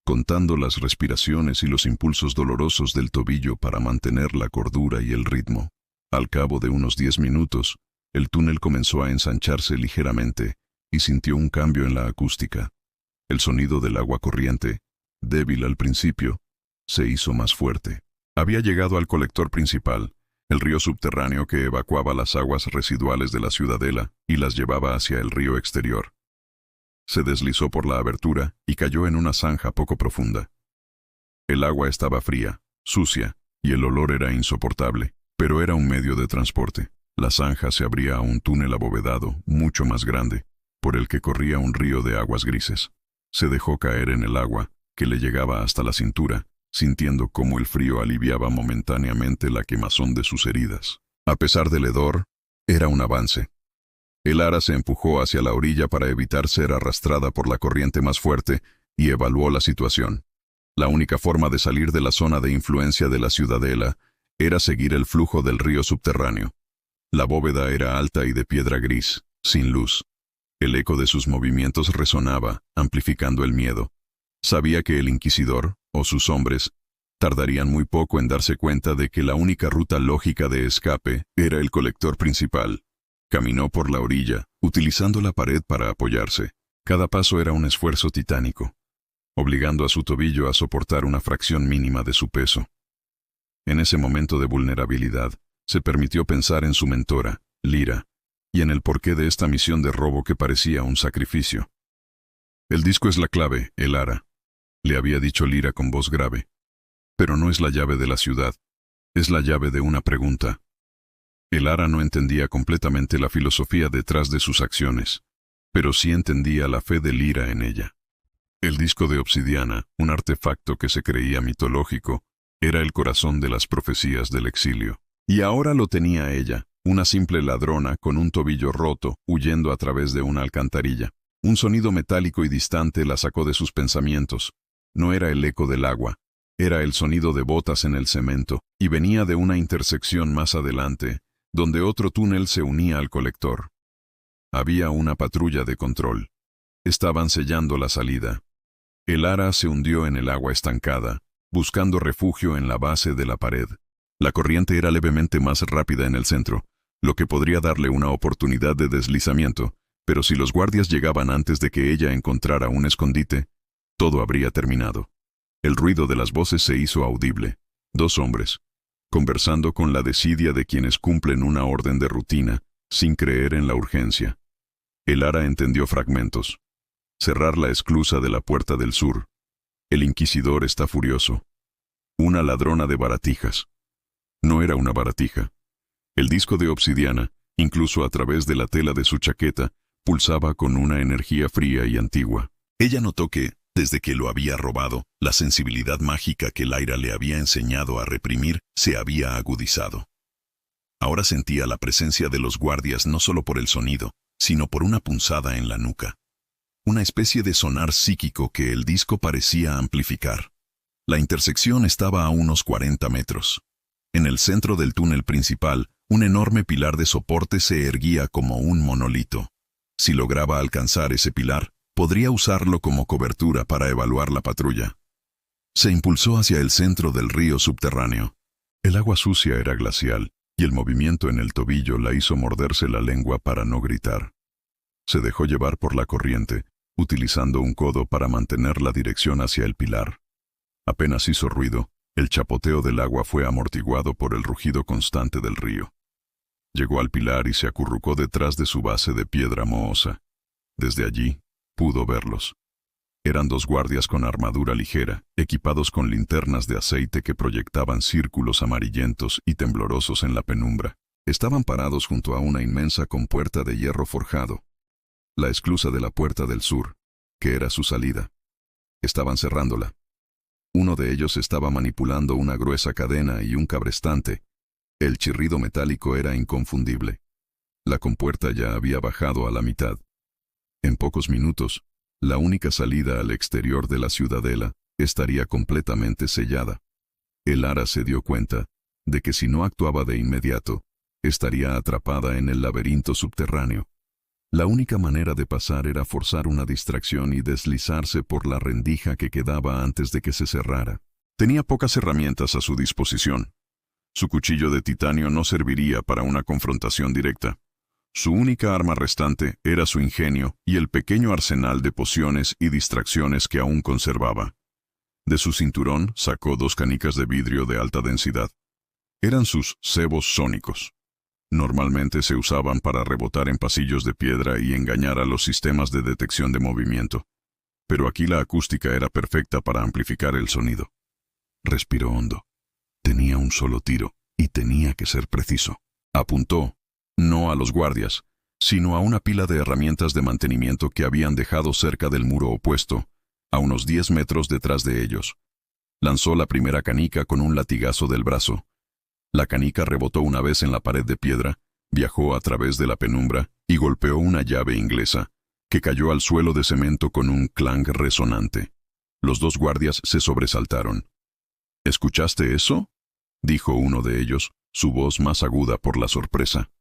S1: contando las respiraciones y los impulsos dolorosos del tobillo para mantener la cordura y el ritmo. Al cabo de unos 10 minutos, el túnel comenzó a ensancharse ligeramente y sintió un cambio en la acústica. El sonido del agua corriente, débil al principio, se hizo más fuerte. Había llegado al colector principal, el río subterráneo que evacuaba las aguas residuales de la ciudadela y las llevaba hacia el río exterior. Se deslizó por la abertura y cayó en una zanja poco profunda. El agua estaba fría, sucia, y el olor era insoportable, pero era un medio de transporte. La zanja se abría a un túnel abovedado, mucho más grande, por el que corría un río de aguas grises. Se dejó caer en el agua, que le llegaba hasta la cintura, sintiendo cómo el frío aliviaba momentáneamente la quemazón de sus heridas. A pesar del hedor, era un avance. El ara se empujó hacia la orilla para evitar ser arrastrada por la corriente más fuerte y evaluó la situación. La única forma de salir de la zona de influencia de la ciudadela era seguir el flujo del río subterráneo. La bóveda era alta y de piedra gris, sin luz. El eco de sus movimientos resonaba, amplificando el miedo. Sabía que el inquisidor, o sus hombres, tardarían muy poco en darse cuenta de que la única ruta lógica de escape era el colector principal. Caminó por la orilla, utilizando la pared para apoyarse. Cada paso era un esfuerzo titánico, obligando a su tobillo a soportar una fracción mínima de su peso. En ese momento de vulnerabilidad, se permitió pensar en su mentora, Lyra, y en el porqué de esta misión de robo que parecía un sacrificio. «El disco es la clave, el ara», le había dicho Lyra con voz grave. «Pero no es la llave de la ciudad, es la llave de una pregunta». El ara no entendía completamente la filosofía detrás de sus acciones, pero sí entendía la fe de Lyra en ella. El disco de obsidiana, un artefacto que se creía mitológico, era el corazón de las profecías del exilio. Y ahora lo tenía ella, una simple ladrona con un tobillo roto, huyendo a través de una alcantarilla. Un sonido metálico y distante la sacó de sus pensamientos. No era el eco del agua, era el sonido de botas en el cemento, y venía de una intersección más adelante, donde otro túnel se unía al colector. Había una patrulla de control. Estaban sellando la salida. El ara se hundió en el agua estancada, buscando refugio en la base de la pared. La corriente era levemente más rápida en el centro, lo que podría darle una oportunidad de deslizamiento, pero si los guardias llegaban antes de que ella encontrara un escondite, todo habría terminado. El ruido de las voces se hizo audible. 2 hombres, conversando con la desidia de quienes cumplen una orden de rutina, sin creer en la urgencia. El ara entendió fragmentos. Cerrar la esclusa de la puerta del sur. El inquisidor está furioso. Una ladrona de baratijas. No era una baratija. El disco de obsidiana, incluso a través de la tela de su chaqueta, pulsaba con una energía fría y antigua. Ella notó que, desde que lo había robado, la sensibilidad mágica que Lyra le había enseñado a reprimir se había agudizado. Ahora sentía la presencia de los guardias no solo por el sonido, sino por una punzada en la nuca. Una especie de sonar psíquico que el disco parecía amplificar. La intersección estaba a unos 40 metros. En el centro del túnel principal, un enorme pilar de soporte se erguía como un monolito. Si lograba alcanzar ese pilar, podría usarlo como cobertura para evaluar la patrulla. Se impulsó hacia el centro del río subterráneo. El agua sucia era glacial, y el movimiento en el tobillo la hizo morderse la lengua para no gritar. Se dejó llevar por la corriente, utilizando un codo para mantener la dirección hacia el pilar. Apenas hizo ruido, el chapoteo del agua fue amortiguado por el rugido constante del río. Llegó al pilar y se acurrucó detrás de su base de piedra mohosa. Desde allí, pudo verlos. Eran 2 guardias con armadura ligera, equipados con linternas de aceite que proyectaban círculos amarillentos y temblorosos en la penumbra. Estaban parados junto a una inmensa compuerta de hierro forjado. La esclusa de la puerta del sur, que era su salida. Estaban cerrándola. Uno de ellos estaba manipulando una gruesa cadena y un cabrestante. El chirrido metálico era inconfundible. La compuerta ya había bajado a la mitad. En pocos minutos, la única salida al exterior de la ciudadela estaría completamente sellada. El ara se dio cuenta de que si no actuaba de inmediato, estaría atrapada en el laberinto subterráneo. La única manera de pasar era forzar una distracción y deslizarse por la rendija que quedaba antes de que se cerrara. Tenía pocas herramientas a su disposición. Su cuchillo de titanio no serviría para una confrontación directa. Su única arma restante era su ingenio y el pequeño arsenal de pociones y distracciones que aún conservaba. De su cinturón sacó 2 canicas de vidrio de alta densidad. Eran sus cebos sónicos. Normalmente se usaban para rebotar en pasillos de piedra y engañar a los sistemas de detección de movimiento. Pero aquí la acústica era perfecta para amplificar el sonido. Respiró hondo. Tenía un solo tiro, y tenía que ser preciso. Apuntó, no a los guardias, sino a una pila de herramientas de mantenimiento que habían dejado cerca del muro opuesto, a unos 10 metros detrás de ellos. Lanzó la primera canica con un latigazo del brazo. La canica rebotó una vez en la pared de piedra, viajó a través de la penumbra y golpeó una llave inglesa, que cayó al suelo de cemento con un clang resonante. Los dos guardias se sobresaltaron. ¿Escuchaste eso?, dijo uno de ellos, su voz más aguda por la sorpresa.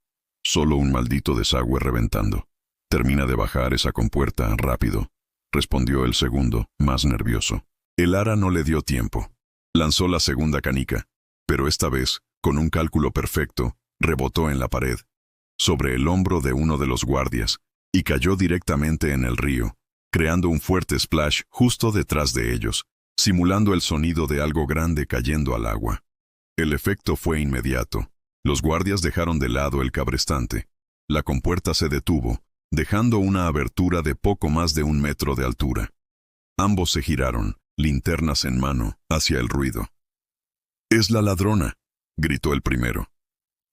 S1: Solo un maldito desagüe reventando. Termina de bajar esa compuerta rápido, respondió el segundo, más nervioso. El ara no le dio tiempo. Lanzó la segunda canica, pero esta vez, con un cálculo perfecto, rebotó en la pared, sobre el hombro de uno de los guardias, y cayó directamente en el río, creando un fuerte splash justo detrás de ellos, simulando el sonido de algo grande cayendo al agua. El efecto fue inmediato. Los guardias dejaron de lado el cabrestante. La compuerta se detuvo, dejando una abertura de poco más de 1 metro de altura. Ambos se giraron, linternas en mano, hacia el ruido. «¡Es la ladrona!», gritó el primero.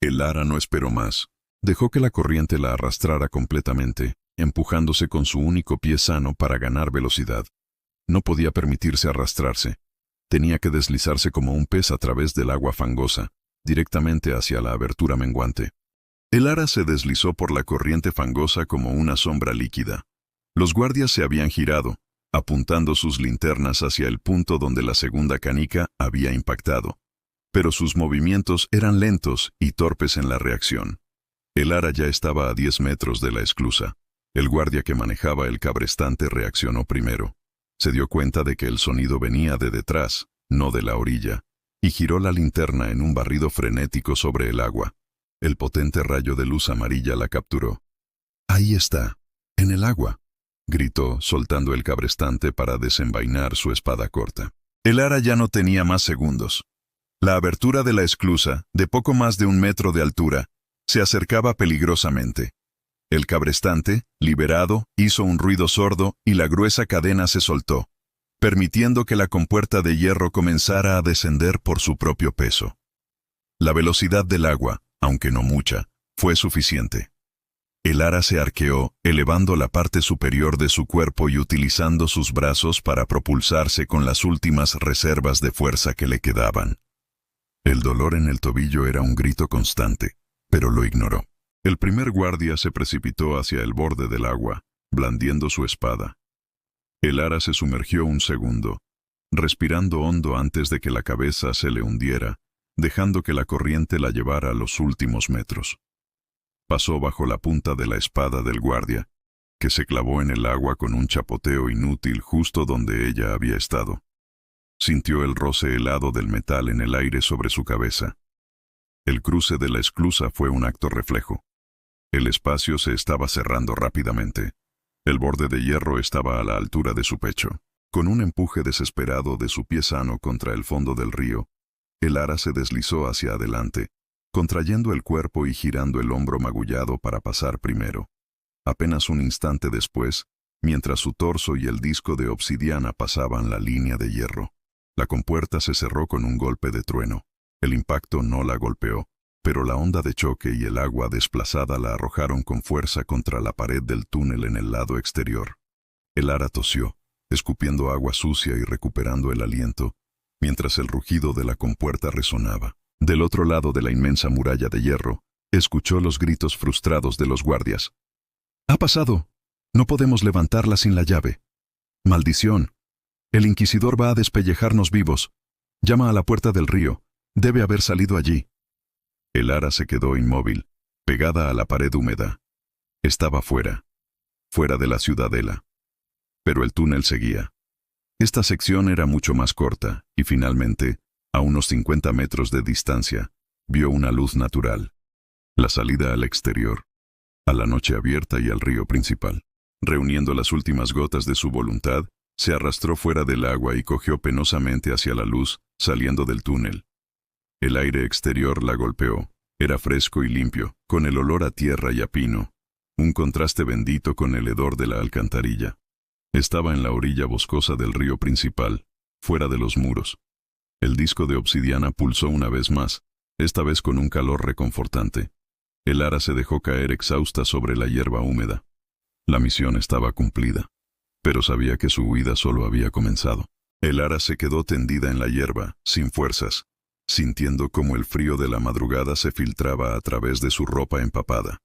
S1: El ara no esperó más. Dejó que la corriente la arrastrara completamente, empujándose con su único pie sano para ganar velocidad. No podía permitirse arrastrarse. Tenía que deslizarse como un pez a través del agua fangosa, directamente hacia la abertura menguante. El ara se deslizó por la corriente fangosa como una sombra líquida. Los guardias se habían girado, apuntando sus linternas hacia el punto donde la segunda canica había impactado. Pero sus movimientos eran lentos y torpes en la reacción. El ara ya estaba a 10 metros de la esclusa. El guardia que manejaba el cabrestante reaccionó primero. Se dio cuenta de que el sonido venía de detrás, no de la orilla, y giró la linterna en un barrido frenético sobre el agua. El potente rayo de luz amarilla la capturó. «Ahí está, en el agua», gritó, soltando el cabrestante para desenvainar su espada corta. El ara ya no tenía más segundos. La abertura de la esclusa, de poco más de 1 metro de altura, se acercaba peligrosamente. El cabrestante, liberado, hizo un ruido sordo y la gruesa cadena se soltó, permitiendo que la compuerta de hierro comenzara a descender por su propio peso. La velocidad del agua, aunque no mucha, fue suficiente. El ara se arqueó, elevando la parte superior de su cuerpo y utilizando sus brazos para propulsarse con las últimas reservas de fuerza que le quedaban. El dolor en el tobillo era un grito constante, pero lo ignoró. El primer guardia se precipitó hacia el borde del agua, blandiendo su espada. El ara se sumergió un segundo, respirando hondo antes de que la cabeza se le hundiera, dejando que la corriente la llevara a los últimos metros. Pasó bajo la punta de la espada del guardia, que se clavó en el agua con un chapoteo inútil justo donde ella había estado. Sintió el roce helado del metal en el aire sobre su cabeza. El cruce de la esclusa fue un acto reflejo. El espacio se estaba cerrando rápidamente. El borde de hierro estaba a la altura de su pecho. Con un empuje desesperado de su pie sano contra el fondo del río, el ara se deslizó hacia adelante, contrayendo el cuerpo y girando el hombro magullado para pasar primero. Apenas un instante después, mientras su torso y el disco de obsidiana pasaban la línea de hierro, la compuerta se cerró con un golpe de trueno. El impacto no la golpeó, pero la onda de choque y el agua desplazada la arrojaron con fuerza contra la pared del túnel en el lado exterior. El ara tosió, escupiendo agua sucia y recuperando el aliento, mientras el rugido de la compuerta resonaba. Del otro lado de la inmensa muralla de hierro, escuchó los gritos frustrados de los guardias. «¡Ha pasado! No podemos levantarla sin la llave. ¡Maldición! El inquisidor va a despellejarnos vivos. Llama a la puerta del río. Debe haber salido allí». El ara se quedó inmóvil, pegada a la pared húmeda. Estaba fuera de la ciudadela. Pero el túnel seguía. Esta sección era mucho más corta, y finalmente, a unos 50 metros de distancia, vio una luz natural. La salida al exterior, a la noche abierta y al río principal. Reuniendo las últimas gotas de su voluntad, se arrastró fuera del agua y cogió penosamente hacia la luz, saliendo del túnel. El aire exterior la golpeó. Era fresco y limpio, con el olor a tierra y a pino, un contraste bendito con el hedor de la alcantarilla. Estaba en la orilla boscosa del río principal, fuera de los muros. El disco de obsidiana pulsó una vez más, esta vez con un calor reconfortante. El ara se dejó caer exhausta sobre la hierba húmeda. La misión estaba cumplida, pero sabía que su huida solo había comenzado. Elara se quedó tendida en la hierba, sin fuerzas, sintiendo cómo el frío de la madrugada se filtraba a través de su ropa empapada.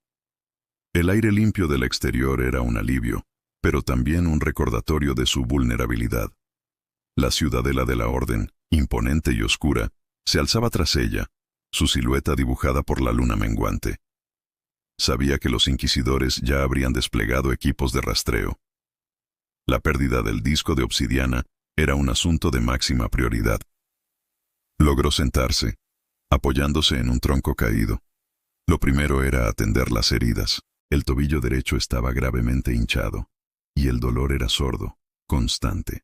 S1: El aire limpio del exterior era un alivio, pero también un recordatorio de su vulnerabilidad. La ciudadela de la Orden, imponente y oscura, se alzaba tras ella, su silueta dibujada por la luna menguante. Sabía que los inquisidores ya habrían desplegado equipos de rastreo. La pérdida del disco de obsidiana era un asunto de máxima prioridad. Logró sentarse, apoyándose en un tronco caído. Lo primero era atender las heridas. El tobillo derecho estaba gravemente hinchado, y el dolor era sordo, constante.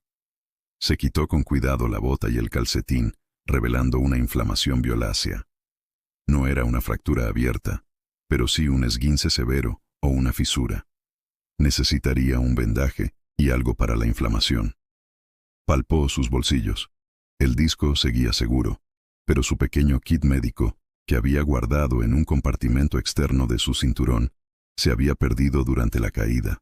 S1: Se quitó con cuidado la bota y el calcetín, revelando una inflamación violácea. No era una fractura abierta, pero sí un esguince severo o una fisura. Necesitaría un vendaje y algo para la inflamación. Palpó sus bolsillos. El disco seguía seguro, pero su pequeño kit médico, que había guardado en un compartimento externo de su cinturón, se había perdido durante la caída.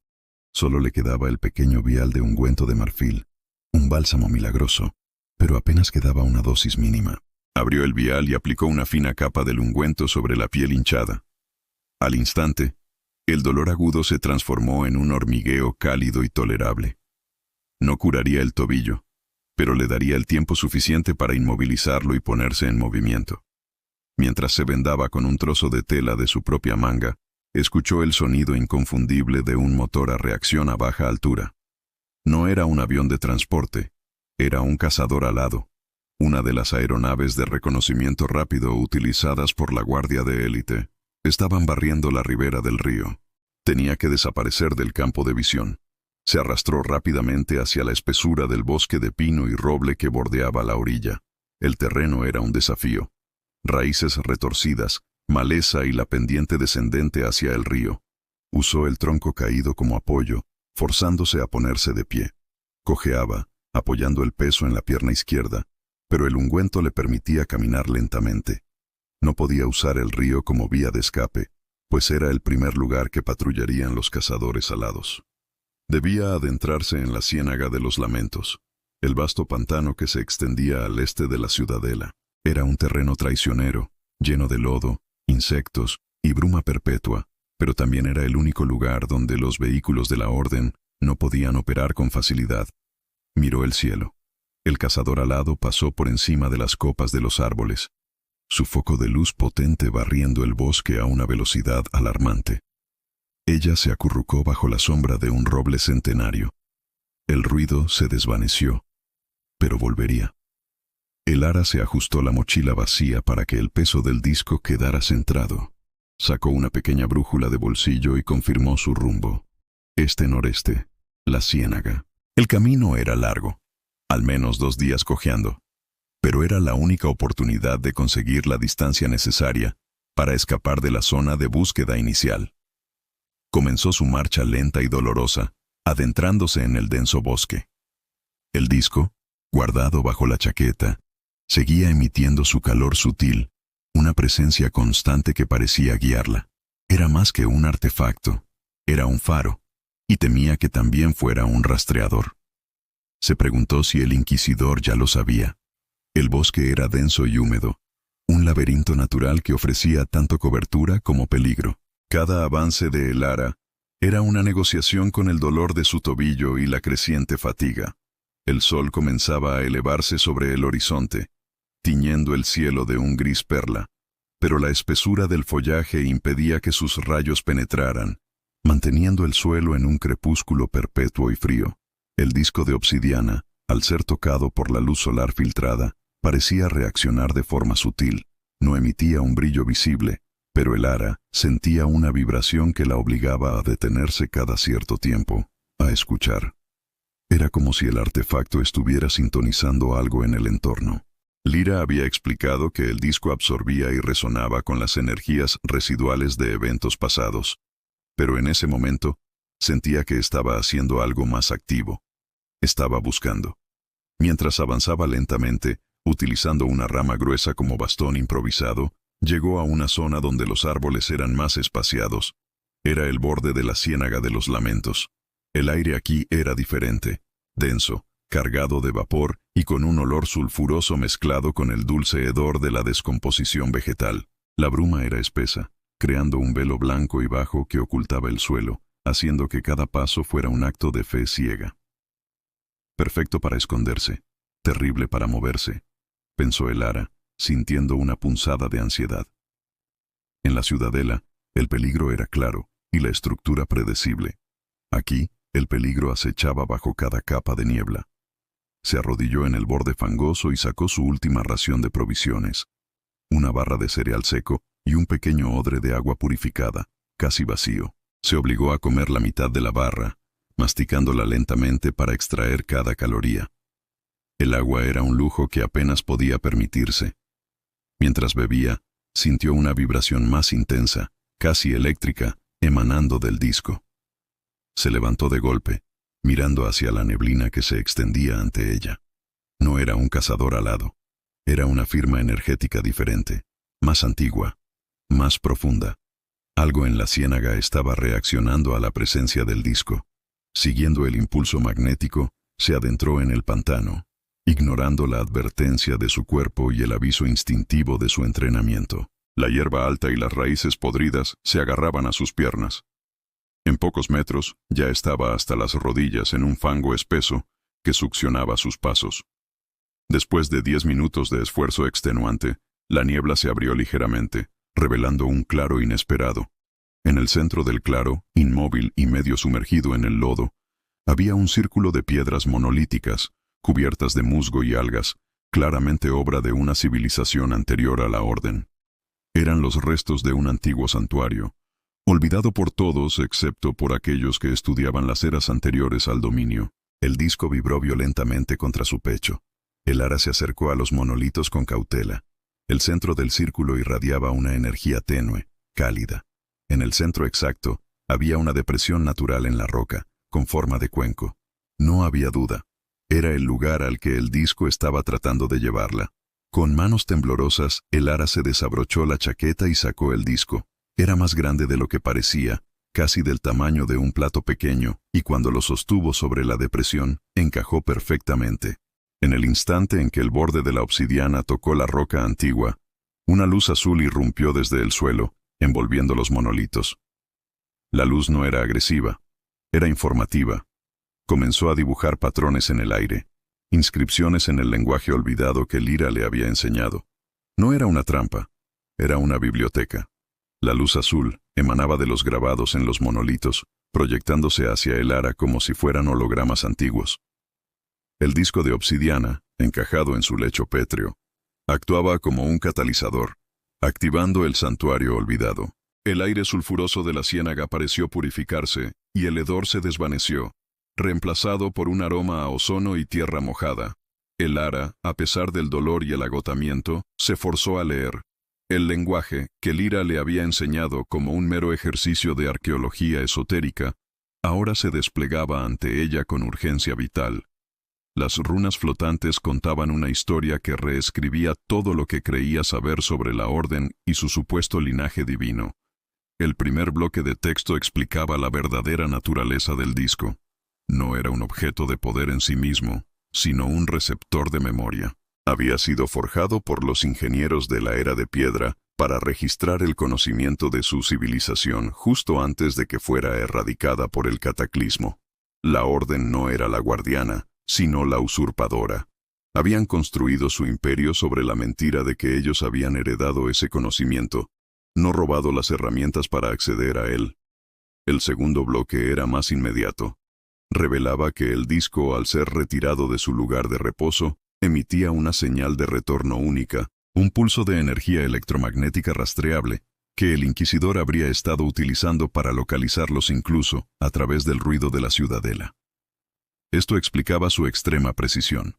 S1: Solo le quedaba el pequeño vial de ungüento de marfil, un bálsamo milagroso, pero apenas quedaba una dosis mínima. Abrió el vial y aplicó una fina capa del ungüento sobre la piel hinchada. Al instante, el dolor agudo se transformó en un hormigueo cálido y tolerable. No curaría el tobillo, pero le daría el tiempo suficiente para inmovilizarlo y ponerse en movimiento. Mientras se vendaba con un trozo de tela de su propia manga, escuchó el sonido inconfundible de un motor a reacción a baja altura. No era un avión de transporte, era un cazador alado, una de las aeronaves de reconocimiento rápido utilizadas por la Guardia de Élite. Estaban barriendo la ribera del río. Tenía que desaparecer del campo de visión. Se arrastró rápidamente hacia la espesura del bosque de pino y roble que bordeaba la orilla. El terreno era un desafío. Raíces retorcidas, maleza y la pendiente descendente hacia el río. Usó el tronco caído como apoyo, forzándose a ponerse de pie. Cojeaba, apoyando el peso en la pierna izquierda, pero el ungüento le permitía caminar lentamente. No podía usar el río como vía de escape, pues era el primer lugar que patrullarían los cazadores alados. Debía adentrarse en la Ciénaga de los Lamentos, el vasto pantano que se extendía al este de la ciudadela. Era un terreno traicionero, lleno de lodo, insectos y bruma perpetua, pero también era el único lugar donde los vehículos de la Orden no podían operar con facilidad. Miró el cielo. El cazador alado pasó por encima de las copas de los árboles, su foco de luz potente barriendo el bosque a una velocidad alarmante. Ella se acurrucó bajo la sombra de un roble centenario. El ruido se desvaneció, pero volvería. Elara se ajustó la mochila vacía para que el peso del disco quedara centrado. Sacó una pequeña brújula de bolsillo y confirmó su rumbo. Este-noreste, la ciénaga. El camino era largo, al menos 2 días cojeando, pero era la única oportunidad de conseguir la distancia necesaria para escapar de la zona de búsqueda inicial. Comenzó su marcha lenta y dolorosa, adentrándose en el denso bosque. El disco, guardado bajo la chaqueta, seguía emitiendo su calor sutil, una presencia constante que parecía guiarla. Era más que un artefacto, era un faro, y temía que también fuera un rastreador. Se preguntó si el inquisidor ya lo sabía. El bosque era denso y húmedo, un laberinto natural que ofrecía tanto cobertura como peligro. Cada avance de Elara era una negociación con el dolor de su tobillo y la creciente fatiga. El sol comenzaba a elevarse sobre el horizonte, tiñendo el cielo de un gris perla, pero la espesura del follaje impedía que sus rayos penetraran, manteniendo el suelo en un crepúsculo perpetuo y frío. El disco de obsidiana, al ser tocado por la luz solar filtrada, parecía reaccionar de forma sutil. No emitía un brillo visible, pero Elara sentía una vibración que la obligaba a detenerse cada cierto tiempo, a escuchar. Era como si el artefacto estuviera sintonizando algo en el entorno. Lyra había explicado que el disco absorbía y resonaba con las energías residuales de eventos pasados, pero en ese momento sentía que estaba haciendo algo más activo. Estaba buscando. Mientras avanzaba lentamente, utilizando una rama gruesa como bastón improvisado, llegó a una zona donde los árboles eran más espaciados. Era el borde de la Ciénaga de los Lamentos. El aire aquí era diferente, denso, cargado de vapor y con un olor sulfuroso mezclado con el dulce hedor de la descomposición vegetal. La bruma era espesa, creando un velo blanco y bajo que ocultaba el suelo, haciendo que cada paso fuera un acto de fe ciega. Perfecto para esconderse, terrible para moverse, pensó Elara, sintiendo una punzada de ansiedad. En la ciudadela, el peligro era claro y la estructura predecible. Aquí, el peligro acechaba bajo cada capa de niebla. Se arrodilló en el borde fangoso y sacó su última ración de provisiones. Una barra de cereal seco y un pequeño odre de agua purificada, casi vacío. Se obligó a comer la mitad de la barra, masticándola lentamente para extraer cada caloría. El agua era un lujo que apenas podía permitirse. Mientras bebía, sintió una vibración más intensa, casi eléctrica, emanando del disco. Se levantó de golpe, mirando hacia la neblina que se extendía ante ella. No era un cazador alado. Era una firma energética diferente, más antigua, más profunda. Algo en la ciénaga estaba reaccionando a la presencia del disco. Siguiendo el impulso magnético, se adentró en el pantano, ignorando la advertencia de su cuerpo y el aviso instintivo de su entrenamiento. La hierba alta y las raíces podridas se agarraban a sus piernas. En pocos metros, ya estaba hasta las rodillas en un fango espeso que succionaba sus pasos. Después de 10 minutos de esfuerzo extenuante, la niebla se abrió ligeramente, revelando un claro inesperado. En el centro del claro, inmóvil y medio sumergido en el lodo, había un círculo de piedras monolíticas, cubiertas de musgo y algas, claramente obra de una civilización anterior a la Orden. Eran los restos de un antiguo santuario, olvidado por todos excepto por aquellos que estudiaban las eras anteriores al dominio. El disco vibró violentamente contra su pecho. Elara se acercó a los monolitos con cautela. El centro del círculo irradiaba una energía tenue, cálida. En el centro exacto, había una depresión natural en la roca, con forma de cuenco. No había duda. Era el lugar al que el disco estaba tratando de llevarla. Con manos temblorosas, Elara se desabrochó la chaqueta y sacó el disco. Era más grande de lo que parecía, casi del tamaño de un plato pequeño, y cuando lo sostuvo sobre la depresión, encajó perfectamente. En el instante en que el borde de la obsidiana tocó la roca antigua, una luz azul irrumpió desde el suelo, envolviendo los monolitos. La luz no era agresiva, era informativa. Comenzó a dibujar patrones en el aire, inscripciones en el lenguaje olvidado que Lyra le había enseñado. No era una trampa, era una biblioteca. La luz azul emanaba de los grabados en los monolitos, proyectándose hacia Elara como si fueran hologramas antiguos. El disco de obsidiana, encajado en su lecho pétreo, actuaba como un catalizador, activando el santuario olvidado. El aire sulfuroso de la ciénaga pareció purificarse, y el hedor se desvaneció, reemplazado por un aroma a ozono y tierra mojada. Elara, a pesar del dolor y el agotamiento, se forzó a leer. El lenguaje, que Lyra le había enseñado como un mero ejercicio de arqueología esotérica, ahora se desplegaba ante ella con urgencia vital. Las runas flotantes contaban una historia que reescribía todo lo que creía saber sobre la Orden y su supuesto linaje divino. El primer bloque de texto explicaba la verdadera naturaleza del disco. No era un objeto de poder en sí mismo, sino un receptor de memoria. Había sido forjado por los ingenieros de la Era de Piedra para registrar el conocimiento de su civilización justo antes de que fuera erradicada por el cataclismo. La Orden no era la guardiana, sino la usurpadora. Habían construido su imperio sobre la mentira de que ellos habían heredado ese conocimiento, no robado las herramientas para acceder a él. El segundo bloque era más inmediato. Revelaba que el disco, al ser retirado de su lugar de reposo, emitía una señal de retorno única, un pulso de energía electromagnética rastreable, que el inquisidor habría estado utilizando para localizarlos incluso a través del ruido de la ciudadela. Esto explicaba su extrema precisión.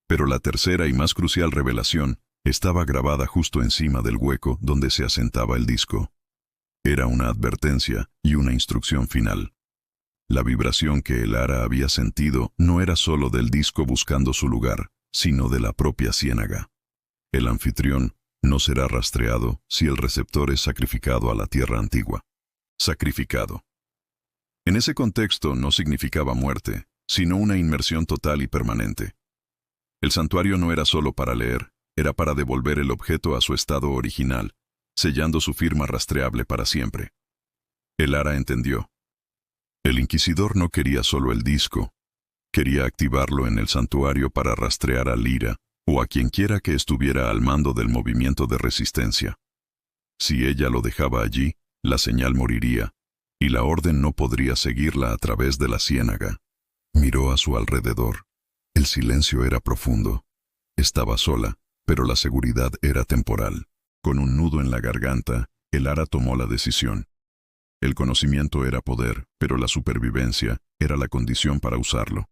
S1: Pero la tercera y más crucial revelación estaba grabada justo encima del hueco donde se asentaba el disco. Era una advertencia y una instrucción final. La vibración que Elara había sentido no era solo del disco buscando su lugar, sino de la propia ciénaga. El anfitrión no será rastreado si el receptor es sacrificado a la tierra antigua. Sacrificado. En ese contexto no significaba muerte, sino una inmersión total y permanente. El santuario no era solo para leer, era para devolver el objeto a su estado original, sellando su firma rastreable para siempre. El Ara entendió. El inquisidor no quería solo el disco, quería activarlo en el santuario para rastrear a Lyra o a quienquiera que estuviera al mando del movimiento de resistencia. Si ella lo dejaba allí, la señal moriría, y la orden no podría seguirla a través de la ciénaga. Miró a su alrededor. El silencio era profundo. Estaba sola, pero la seguridad era temporal. Con un nudo en la garganta, el Ara tomó la decisión. El conocimiento era poder, pero la supervivencia era la condición para usarlo.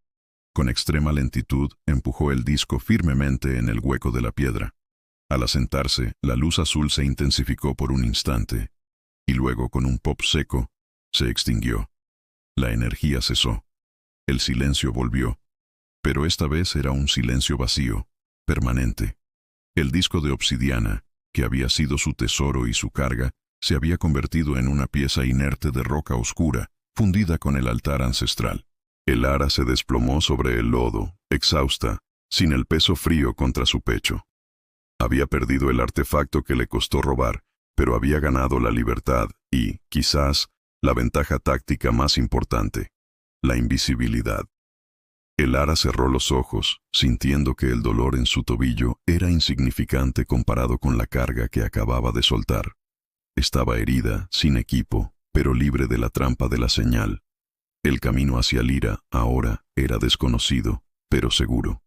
S1: Con extrema lentitud, empujó el disco firmemente en el hueco de la piedra. Al asentarse, la luz azul se intensificó por un instante, y luego, con un pop seco, se extinguió. La energía cesó. El silencio volvió, pero esta vez era un silencio vacío, permanente. El disco de obsidiana, que había sido su tesoro y su carga, se había convertido en una pieza inerte de roca oscura, fundida con el altar ancestral. El Ara se desplomó sobre el lodo, exhausta, sin el peso frío contra su pecho. Había perdido el artefacto que le costó robar, pero había ganado la libertad y, quizás, la ventaja táctica más importante, la invisibilidad. El Ara cerró los ojos, sintiendo que el dolor en su tobillo era insignificante comparado con la carga que acababa de soltar. Estaba herida, sin equipo, pero libre de la trampa de la señal. El camino hacia Lyra, ahora, era desconocido, pero seguro.